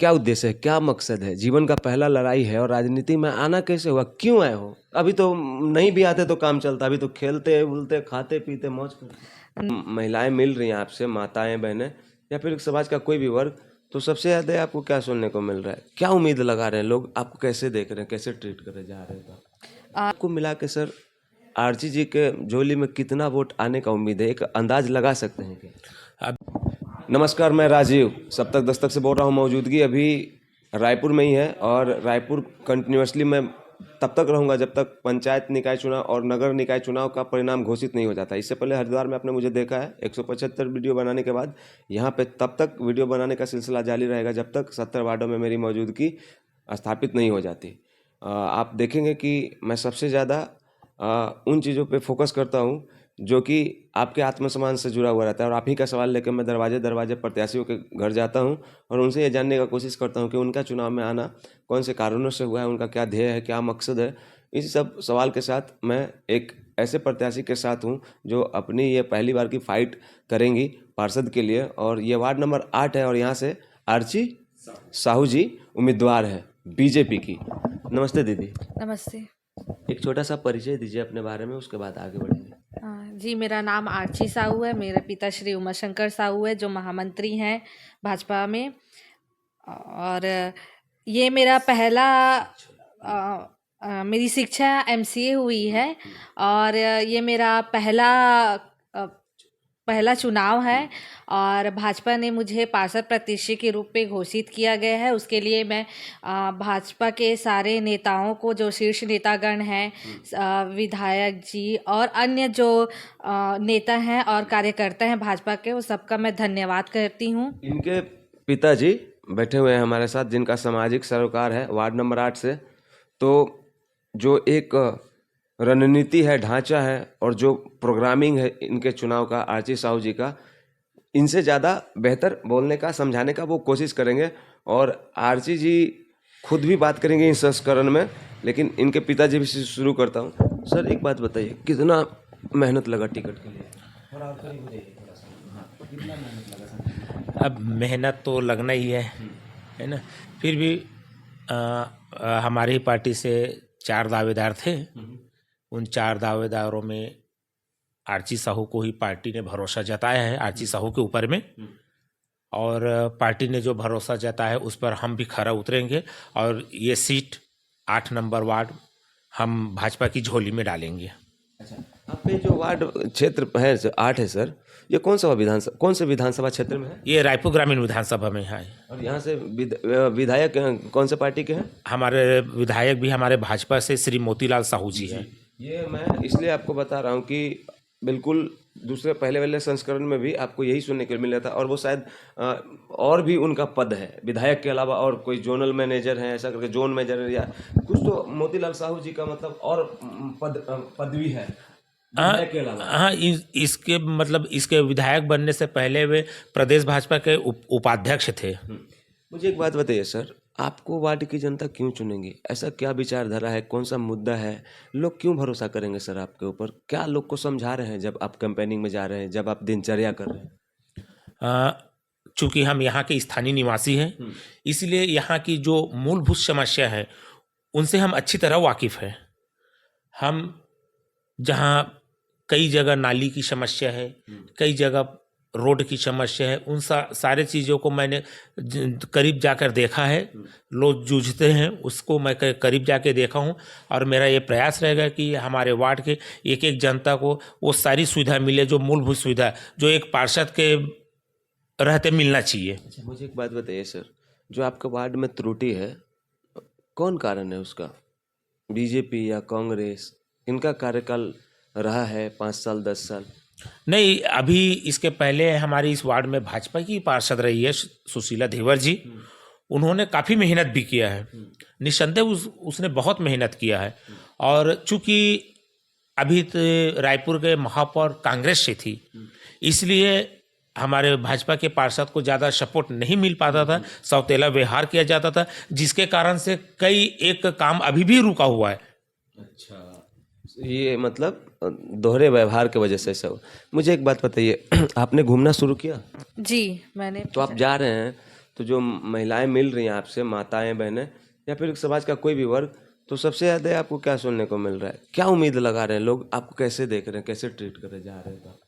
क्या उद्देश्य है, क्या मकसद है? जीवन का पहला लड़ाई है और राजनीति में आना कैसे हुआ, क्यों आए हो? अभी तो नहीं भी आते तो काम चलता, अभी तो खेलते बुलते खाते पीते मौज करते। महिलाएं मिल रही हैं आपसे, माताएं बहनें या फिर समाज का कोई भी वर्ग, तो सबसे ज़्यादा आपको क्या सुनने को मिल रहा है? क्या उम्मीद लगा रहे हैं लोग, आपको कैसे देख रहे हैं, कैसे ट्रीट करे जा रहे हैं? आपको मिला के सर आरजी जी के झोली में कितना वोट आने का उम्मीद है, एक अंदाज लगा सकते हैं क्या? नमस्कार, मैं राजीव सप्तक दस्तक से बोल रहा हूँ। मौजूदगी अभी रायपुर में ही है और रायपुर कंटिन्यूसली मैं तब तक रहूँगा जब तक पंचायत निकाय चुनाव और नगर निकाय चुनाव का परिणाम घोषित नहीं हो जाता। इससे पहले हरिद्वार में आपने मुझे देखा है 175 वीडियो बनाने के बाद। यहाँ पे तब तक वीडियो बनाने का सिलसिला जारी रहेगा जब तक 70 वार्डों में मेरी मौजूदगी स्थापित नहीं हो जाती। आप देखेंगे कि मैं सबसे ज़्यादा उन चीज़ों पे फोकस करता हूँ जो कि आपके आत्मसम्मान से जुड़ा हुआ रहता है। और आप ही का सवाल लेकर मैं दरवाजे दरवाजे प्रत्याशियों के घर जाता हूँ और उनसे ये जानने का कोशिश करता हूँ कि उनका चुनाव में आना कौन से कारणों से हुआ है, उनका क्या ध्येय है, क्या मकसद है। इस सब सवाल के साथ मैं एक ऐसे प्रत्याशी के साथ हूँ जो अपनी ये पहली बार की फाइट करेंगी पार्षद के लिए। और ये वार्ड नंबर 8 है और यहाँ से आर्ची साहू जी उम्मीदवार है बीजेपी की। नमस्ते दीदी। नमस्ते। एक छोटा सा परिचय दीजिए अपने बारे में, उसके बाद आगे बढ़ेंगे। जी, मेरा नाम आर्ची साहू है। मेरे पिता श्री उमाशंकर साहू है जो महामंत्री हैं भाजपा में। और ये मेरा पहला मेरी शिक्षा एमसीए हुई है और ये मेरा पहला चुनाव है और भाजपा ने मुझे पार्षद प्रत्याशी के रूप में घोषित किया गया है। उसके लिए मैं भाजपा के सारे नेताओं को, जो शीर्ष नेतागण हैं, विधायक जी और अन्य जो नेता हैं और कार्यकर्ता हैं भाजपा के, वो सबका मैं धन्यवाद करती हूँ। इनके पिताजी बैठे हुए हैं हमारे साथ जिनका सामाजिक सरोकार है वार्ड नंबर 8 से। तो जो एक रणनीति है, ढांचा है और जो प्रोग्रामिंग है इनके चुनाव का आरची साहू जी का, इनसे ज़्यादा बेहतर बोलने का, समझाने का वो कोशिश करेंगे। और आरची जी खुद भी बात करेंगे इस संस्करण में, लेकिन इनके पिताजी भी शुरू करता हूँ। सर एक बात बताइए, कितना मेहनत लगा टिकट के लिए? और आप करीब हो जाइए थोड़ा सा। हाँ, कितना मेहनत लगा सर? अब मेहनत तो लगना ही है ना। फिर भी हमारी ही पार्टी से 4 दावेदार थे। उन 4 दावेदारों में आर्ची साहू को ही पार्टी ने भरोसा जताया है, आर्ची साहू के ऊपर में। और पार्टी ने जो भरोसा जताया है उस पर हम भी खरा उतरेंगे और ये सीट 8 नंबर वार्ड हम भाजपा की झोली में डालेंगे। अच्छा, आपके जो वार्ड क्षेत्र है 8 है सर, ये कौन से विधानसभा क्षेत्र में है? ये रायपुर ग्रामीण विधानसभा में है। और यहाँ से विधायक कौन से पार्टी के हैं? हमारे विधायक भी हमारे भाजपा से श्री मोतीलाल साहू जी हैं। ये मैं इसलिए आपको बता रहा हूँ कि बिल्कुल दूसरे पहले वाले संस्करण में भी आपको यही सुनने को मिला था। और वो शायद और भी उनका पद है विधायक के अलावा, और कोई जोनल मैनेजर है ऐसा करके, जोन मैनेजर या कुछ, तो मोतीलाल साहू जी का मतलब और पदवी है विधायक के अलावा। हाँ, इसके मतलब इसके विधायक बनने से पहले वे प्रदेश भाजपा के उपाध्यक्ष थे। मुझे एक बात बताइए सर, आपको वार्ड की जनता क्यों चुनेंगी? ऐसा क्या विचारधारा है, कौन सा मुद्दा है, लोग क्यों भरोसा करेंगे सर आपके ऊपर? क्या लोग को समझा रहे हैं जब आप कैंपेनिंग में जा रहे हैं, जब आप दिनचर्या कर रहे हैं? चूँकि हम यहाँ के स्थानीय निवासी हैं, इसलिए यहाँ की जो मूलभूत समस्या है उनसे हम अच्छी तरह वाकिफ़ हैं। हम जहाँ कई जगह नाली की समस्या है, कई जगह रोड की समस्या है, उन सारे चीज़ों को मैंने करीब जाकर देखा है। लोग जूझते हैं, उसको मैं करीब जाके देखा हूँ। और मेरा ये प्रयास रहेगा कि हमारे वार्ड के एक एक जनता को वो सारी सुविधा मिले जो मूलभूत सुविधा जो एक पार्षद के रहते मिलना चाहिए। अच्छा, मुझे एक बात बताइए सर, जो आपके वार्ड में त्रुटि है, कौन कारण है उसका? बीजेपी या कांग्रेस? इनका कार्यकाल रहा है 5 साल 10 साल? नहीं, अभी इसके पहले हमारी इस वार्ड में भाजपा की पार्षद रही है सुशीला देवर जी। उन्होंने काफ़ी मेहनत भी किया है, निस्संदेह उसने बहुत मेहनत किया है। और चूंकि अभी तो रायपुर के महापौर कांग्रेस से थी, इसलिए हमारे भाजपा के पार्षद को ज़्यादा सपोर्ट नहीं मिल पाता था, सौतेला व्यवहार किया जाता था, जिसके कारण से कई एक काम अभी भी रुका हुआ है। अच्छा, ये मतलब दोहरे व्यवहार की वजह से सब। मुझे एक बात बताइए, आपने घूमना शुरू किया? जी, मैंने। तो आप जा रहे हैं तो जो महिलाएं मिल रही हैं आपसे, माताएं, बहनें या फिर समाज का कोई भी वर्ग, तो सबसे ज़्यादा आपको क्या सुनने को मिल रहा है? क्या उम्मीद लगा रहे हैं लोग? आपको कैसे देख रहे हैं, कैसे ट्रीट करे जा रहे हैं तो?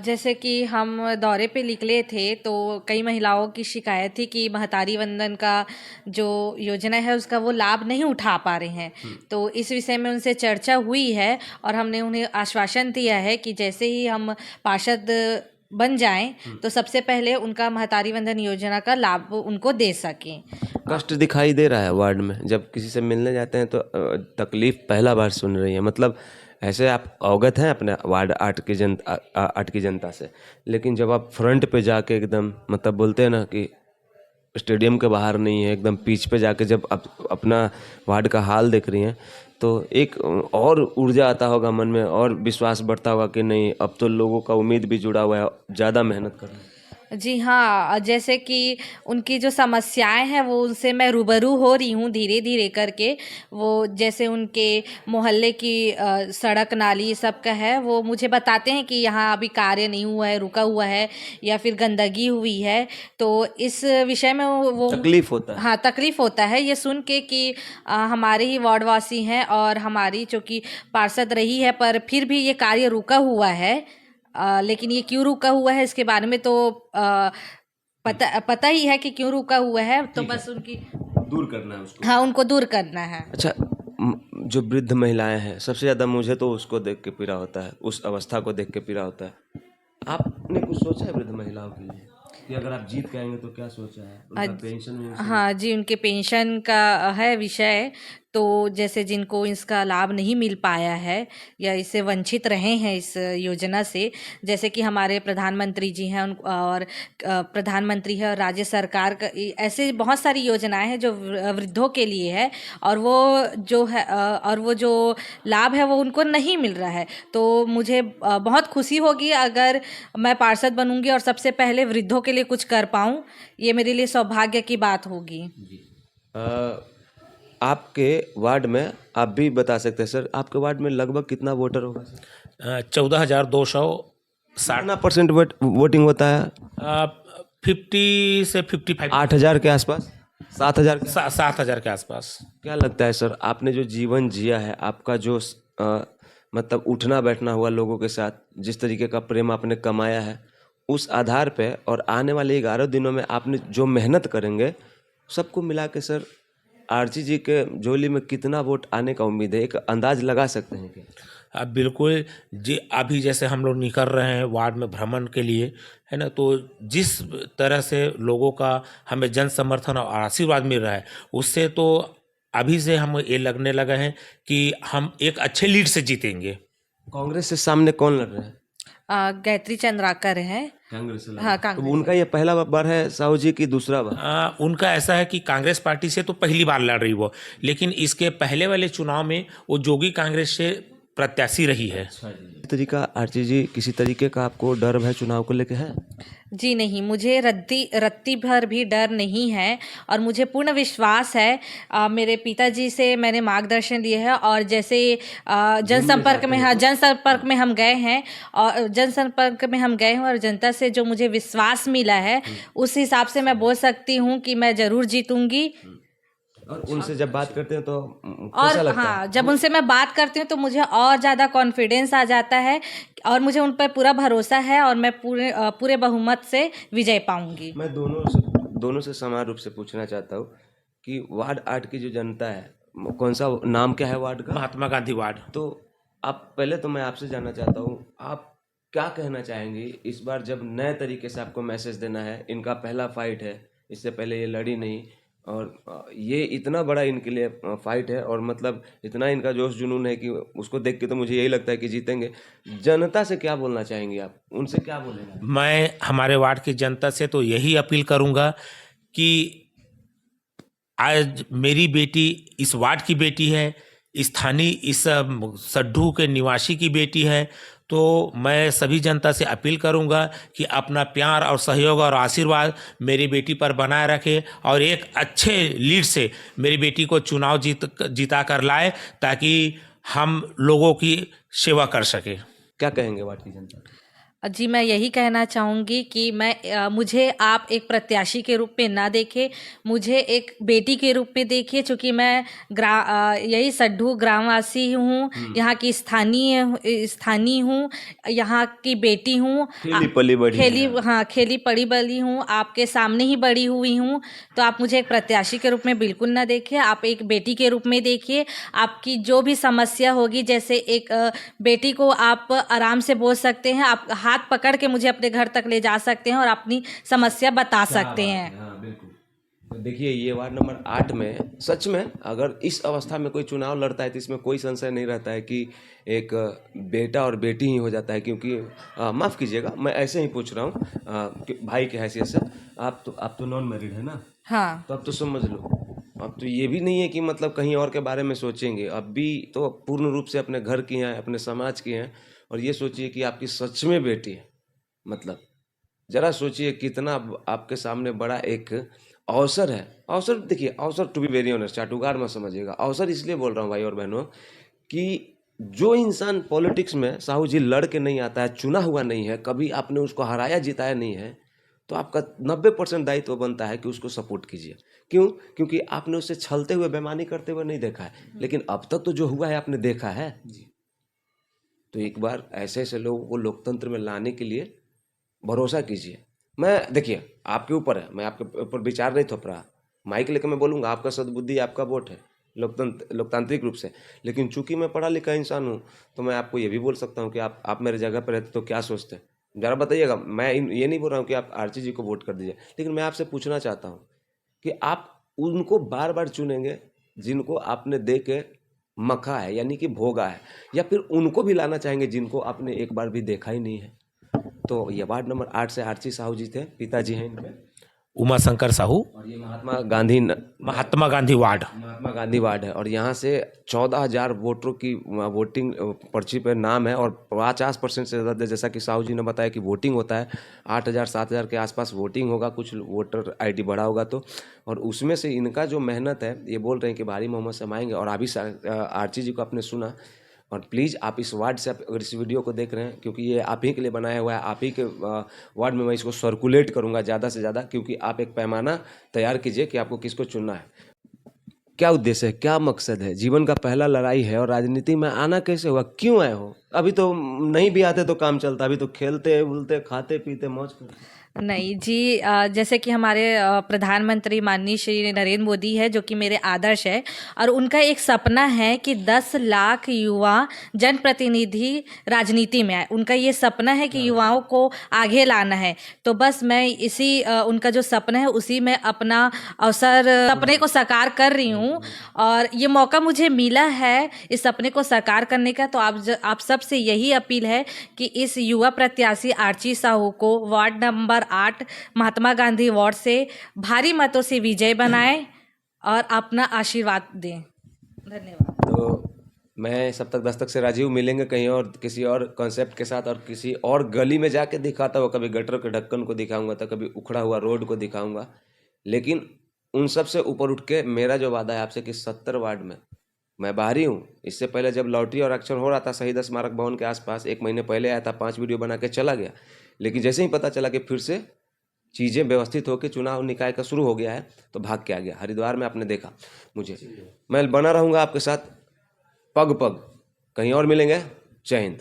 जैसे कि हम दौरे पे निकले थे तो कई महिलाओं की शिकायत थी कि महतारी वंदन का जो योजना है उसका वो लाभ नहीं उठा पा रहे हैं। तो इस विषय में उनसे चर्चा हुई है और हमने उन्हें आश्वासन दिया है कि जैसे ही हम पार्षद बन जाएं तो सबसे पहले उनका महतारी वंदन योजना का लाभ उनको दे सकें। कष्ट दिखाई दे रहा है वार्ड में, जब किसी से मिलने जाते हैं तो तकलीफ पहला बार सुन रही है। मतलब ऐसे आप अवगत हैं अपने वार्ड 8 की जनता से, लेकिन जब आप फ्रंट पे जाके एकदम, मतलब बोलते हैं ना कि स्टेडियम के बाहर नहीं है, एकदम पिच पे जाके जब आप अपना वार्ड का हाल देख रही हैं, तो एक और ऊर्जा आता होगा मन में, और विश्वास बढ़ता होगा कि नहीं, अब तो लोगों का उम्मीद भी जुड़ा हुआ है, ज़्यादा मेहनत करना है। जी हाँ, जैसे कि उनकी जो समस्याएं हैं वो उनसे मैं रूबरू हो रही हूँ धीरे धीरे करके। वो जैसे उनके मोहल्ले की सड़क नाली सब का है, वो मुझे बताते हैं कि यहाँ अभी कार्य नहीं हुआ है, रुका हुआ है या फिर गंदगी हुई है। तो इस विषय में वो तकलीफ होता है। हाँ, तकलीफ होता है ये सुन के कि हमारे ही वार्डवासी हैं और हमारी चूँकि पार्षद रही है पर फिर भी ये कार्य रुका हुआ है। लेकिन ये क्यों रुका हुआ है इसके बारे में तो पता ही है कि क्यों रुका हुआ है। तो बस उनकी दूर करना है उसको। हाँ, उनको दूर करना है। अच्छा, जो वृद्ध महिलाएं हैं, सबसे ज़्यादा मुझे तो उसको देख के पीड़ा होता है, उस अवस्था को देख के पीड़ा होता है। आपने कुछ सोचा है वृद्ध महिलाओं के लिए कि अगर आप जीत के आएंगे तो क्या सोचा है? उनका पेंशन हाँ जी, उनके पेंशन का है विषय। तो जैसे जिनको इसका लाभ नहीं मिल पाया है या इससे वंचित रहे हैं इस योजना से, जैसे कि हमारे प्रधानमंत्री जी हैं और प्रधानमंत्री है और राज्य सरकार का ऐसे बहुत सारी योजनाएं हैं जो वृद्धों के लिए है, और वो जो है और वो जो लाभ है वो उनको नहीं मिल रहा है। तो मुझे बहुत खुशी होगी अगर मैं पार्षद बनूंगी और सबसे पहले वृद्धों के लिए कुछ कर पाऊँ। ये मेरे लिए सौभाग्य की बात होगी। आपके वार्ड में, आप भी बता सकते हैं सर, आपके वार्ड में लगभग कितना वोटर होगा सर? 14,260। कितना परसेंट वोटिंग होता है? 50 से 55। 8,000 के आसपास, 7,000 के? 7,000 के आसपास। क्या लगता है सर, आपने जो जीवन जिया है, आपका जो मतलब उठना बैठना हुआ लोगों के साथ, जिस तरीके का प्रेम आपने कमाया है, उस आधार पे और आने वाले 11 दिनों में आपने जो मेहनत करेंगे, सबको मिला के सर आरजी जी के झोली में कितना वोट आने का उम्मीद है? एक अंदाज लगा सकते हैं क्या? अब बिल्कुल जी, अभी जैसे हम लोग निकल रहे हैं वार्ड में भ्रमण के लिए, है ना, तो जिस तरह से लोगों का हमें जन समर्थन और आशीर्वाद मिल रहा है, उससे तो अभी से हम ये लगने लगे हैं कि हम एक अच्छे लीड से जीतेंगे। कांग्रेस से सामने कौन लड़ रहा है? गायत्री चंद्राकर है। कांग्रेस से लड़ रहा हाँ, है। कांग्रेस। तो उनका ये पहला बार है साहू जी की दूसरा बार? उनका ऐसा है कि कांग्रेस पार्टी से तो पहली बार लड़ रही वो, लेकिन इसके पहले वाले चुनाव में वो जोगी कांग्रेस से प्रत्याशी रही है। तरीका आरजी जी, किसी तरीके का आपको डर है चुनाव को लेके है? जी नहीं, मुझे रत्ती भर भी डर नहीं है और मुझे पूर्ण विश्वास है। मेरे पिताजी से मैंने मार्गदर्शन लिए है और जैसे जनसंपर्क में हम गए हैं और जनता से जो मुझे विश्वास मिला है उस हिसाब से मैं बोल सकती हूँ कि मैं ज़रूर जीतूंगी। और उनसे जब बात करते हैं तो और कैसा लगता है? हाँ, जब उनसे मैं बात करती हूँ तो मुझे और ज़्यादा कॉन्फिडेंस आ जाता है और मुझे उन पर पूरा भरोसा है और मैं पूरे बहुमत से विजय पाऊंगी। मैं दोनों से समान रूप से पूछना चाहता हूँ कि वार्ड 8 की जो जनता है, कौन सा नाम क्या है वार्ड का? महात्मा गांधी वार्ड। तो आप पहले तो मैं आपसे जानना चाहता हूँ, आप क्या कहना चाहेंगे इस बार जब नए तरीके से आपको मैसेज देना है? इनका पहला फाइट है, इससे पहले ये लड़ी नहीं, और ये इतना बड़ा इनके लिए फाइट है, और मतलब इतना इनका जोश जुनून है कि उसको देख के तो मुझे यही लगता है कि जीतेंगे। जनता से क्या बोलना चाहेंगे आप? उनसे क्या बोलेंगे? मैं हमारे वार्ड की जनता से तो यही अपील करूंगा कि आज मेरी बेटी इस वार्ड की बेटी है, स्थानीय इस सड्ढू के निवासी की बेटी है, तो मैं सभी जनता से अपील करूंगा कि अपना प्यार और सहयोग और आशीर्वाद मेरी बेटी पर बनाए रखे और एक अच्छे लीड से मेरी बेटी को चुनाव जीता कर लाए ताकि हम लोगों की सेवा कर सके। क्या कहेंगे वार्ड की जनता? जी, मैं यही कहना चाहूँगी कि मुझे आप एक प्रत्याशी के रूप में ना देखें, मुझे एक बेटी के रूप में देखिए, चूँकि मैं यही सड्ढू ग्रामवासी हूँ, यहाँ की स्थानीय हूँ, यहाँ की बेटी हूँ। खेली पली बड़ी है। हाँ, खेली पली बड़ी हूँ, आपके सामने ही बड़ी हुई हूँ, तो आप मुझे एक प्रत्याशी के रूप में बिल्कुल ना देखिए, आप एक बेटी के रूप में देखिए। आपकी जो भी समस्या होगी, जैसे एक बेटी को आप आराम से बोल सकते हैं, आप हाथ पकड़ के मुझे अपने घर तक ले जा सकते हैं और अपनी समस्या बता सकते हैं। हाँ बिल्कुल। तो देखिए ये वार्ड नंबर 8 में सच में अगर इस अवस्था में कोई चुनाव लड़ता है तो इसमें कोई संशय नहीं रहता है कि एक बेटा और बेटी ही हो जाता है, क्योंकि माफ़ कीजिएगा मैं ऐसे ही पूछ रहा हूँ भाई की हैसियत से। आप तो नॉन मैरिड है ना, हाँ, तो अब तो समझ लो, अब तो ये भी नहीं है कि मतलब कहीं और के बारे में सोचेंगे, अब भी तो पूर्ण रूप से अपने घर की हैं, अपने समाज की हैं। और ये सोचिए कि आपकी सच में बेटी है, मतलब जरा सोचिए कितना आपके सामने बड़ा एक अवसर है। अवसर देखिए, अवसर टू बी वेरी ऑनेस्ट, चाटुकार मत समझिएगा, अवसर इसलिए बोल रहा हूँ भाई और बहनों कि जो इंसान पॉलिटिक्स में साहू जी लड़ के नहीं आता है, चुना हुआ नहीं है, कभी आपने उसको हराया जिताया नहीं है, तो आपका 90% दायित्व बनता है कि उसको सपोर्ट कीजिए। क्यों? क्योंकि आपने उसे छलते हुए बेईमानी करते हुए नहीं देखा है, लेकिन अब तक तो जो हुआ है आपने देखा है। तो एक बार ऐसे ऐसे लोगों को लोकतंत्र में लाने के लिए भरोसा कीजिए। मैं देखिए आपके ऊपर है, मैं आपके ऊपर विचार नहीं थोप रहा, माइक लेकर मैं बोलूँगा, आपका सद्बुद्धि आपका वोट है लोकतांत्रिक रूप से। लेकिन चूंकि मैं पढ़ा लिखा इंसान हूँ, तो मैं आपको ये भी बोल सकता हूँ कि आप मेरे जगह पर रहते तो क्या सोचते। ज़रा बताइएगा। मैं ये नहीं बोल रहा हूँ कि आप आरची जी को वोट कर दीजिए, लेकिन मैं आपसे पूछना चाहता हूँ कि आप उनको बार बार चुनेंगे जिनको आपने दे के मखा है, यानी कि भोगा है, या फिर उनको भी लाना चाहेंगे जिनको आपने एक बार भी देखा ही नहीं है। तो ये वार्ड नंबर 8 से आरची साहू जी थे, पिताजी हैं इनके, उमा शंकर साहू, और ये महात्मा गांधी वार्ड। महात्मा गांधी वार्ड है। और यहाँ से 14,000 वोटरों की वोटिंग पर्ची पर नाम है, और 50% से ज़्यादा, जैसा कि साहू जी ने बताया कि वोटिंग होता है, 8,000-7,000 के आसपास वोटिंग होगा, कुछ वोटर आईडी बढ़ा होगा तो। और उसमें से इनका जो मेहनत है, ये बोल रहे हैं कि भारी मोहम्मद से हम आएंगे, और अभी आरची जी को आपने सुना। और प्लीज़ आप इस वार्ड से अगर इस वीडियो को देख रहे हैं, क्योंकि ये आप ही के लिए बनाया हुआ है, आप ही के वार्ड में मैं इसको सर्कुलेट करूंगा ज़्यादा से ज़्यादा, क्योंकि आप एक पैमाना तैयार कीजिए कि आपको किसको चुनना है, क्या उद्देश्य है, क्या मकसद है। जीवन का पहला लड़ाई है, और राजनीति में आना कैसे हुआ, क्यों आए हो। अभी तो नहीं भी आते तो काम चलता, अभी तो खेलते बुलते खाते पीते मौज करते। नहीं जी, जैसे कि हमारे प्रधानमंत्री माननीय श्री नरेंद्र मोदी है, जो कि मेरे आदर्श है, और उनका एक सपना है कि 10 लाख युवा जनप्रतिनिधि राजनीति में आए। उनका ये सपना है कि युवाओं को आगे लाना है। तो बस मैं उनका जो सपना है उसी में अपना सपने को साकार कर रही हूँ, और ये मौका मुझे मिला है इस सपने को साकार करने का। तो आप सबसे यही अपील है कि इस युवा प्रत्याशी आरची साहू को ward number 8 Mahatma Gandhi ward से भारी मतों से विजय बनाएं और अपना आशीर्वाद दें। धन्यवाद। तो मैं सब तक दस्तक से राजीव, मिलेंगे कहीं और किसी और कॉन्सेप्ट के साथ, और किसी और गली में जाके दिखाता हुआ, कभी गटर के ढक्कन को दिखाऊंगा तो कभी उखड़ा हुआ रोड को दिखाऊंगा। लेकिन उन सब से ऊपर उठ के मेरा जो वादा है आपसे कि 70 वार्ड में मैं बाहरी हूँ। इससे पहले जब लॉटरी और अक्षर हो रहा था शहीद स्मारक भवन के आसपास, 1 महीने पहले आया था, 5 वीडियो बना के चला गया। लेकिन जैसे ही पता चला कि फिर से चीज़ें व्यवस्थित होकर चुनाव निकाय का शुरू हो गया है, तो भाग के आ गया। हरिद्वार में आपने देखा मुझे, मैं बना रहूँगा आपके साथ पग पग। कहीं और मिलेंगे। जय हिंद।